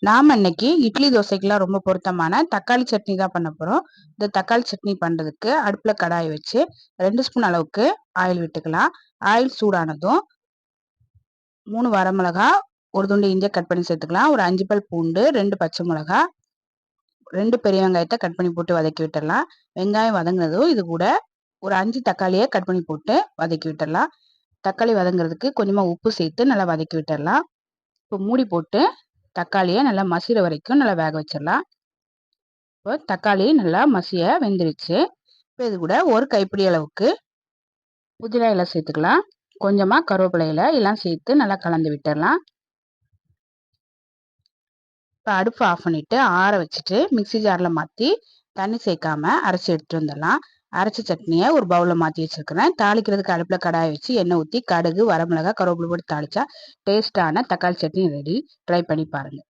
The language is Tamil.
நாம இன்னைக்கு இட்லி தோசைக்கெல்லாம் ரொம்ப பொருத்தமான தக்காளி சட்னி தான் பண்ண போறோம். இந்த தக்காளி சட்னி பண்றதுக்கு அடுப்புல கடாய் வச்சு 2 ஸ்பூன் அளவுக்கு ஆயில் விட்டுக்கலாம். ஆயில் சூடானதும் 3 வரமிளகா, ஒரு துண்டு இஞ்சி கட் பண்ணி சேர்த்துக்கலாம். ஒரு 5 பல் பூண்டு, 2 பச்சை மிளகா, 2 பெரிய வெங்காயத்தை கட் பண்ணி போட்டு வதக்கி விட்டுறலாம். வெங்காயம் வதங்கினதும் இது கூட ஒரு 5 தக்காளியை கட் பண்ணி போட்டு வதக்கி விட்டுறலாம். தக்காளி வதங்குறதுக்கு கொஞ்சமா உப்பு சேர்த்து நல்லா வதக்கி விட்டுறலாம். இப்போ மூடி போட்டு தக்காளியை நல்லா மசிற வரைக்கும் நல்லா வேக வச்சிடலாம். இப்போ தக்காளி நல்லா மசிய வெந்துருச்சு. இப்போ இது கூட ஒரு கைப்பிடி அளவுக்கு புதினா இலை சேர்த்துக்கலாம். கொஞ்சமா கருவேப்பிலை இலை எல்லாம் சேர்த்து நல்லா கலந்து விட்டுறலாம். இப்போ அடுப்பு ஆஃப் பண்ணிட்டு ஆற வச்சுட்டு மிக்சி ஜாரில் மாற்றி தண்ணி சேர்க்காம அரைச்சி எடுத்துட்டு வந்துடலாம். அரைச்ச சட்னியை ஒரு பவுலில் மாற்றி வச்சிருக்கிறேன். தாளிக்கிறதுக்கு அடுப்பில் கடாயை வச்சு எண்ணெய் ஊற்றி கடுகு, வரமிளகாய், கருவேப்பிலை போட்டு தாளிச்சா டேஸ்டான தக்காளி சட்னி ரெடி. ட்ரை பண்ணி பாருங்கள்.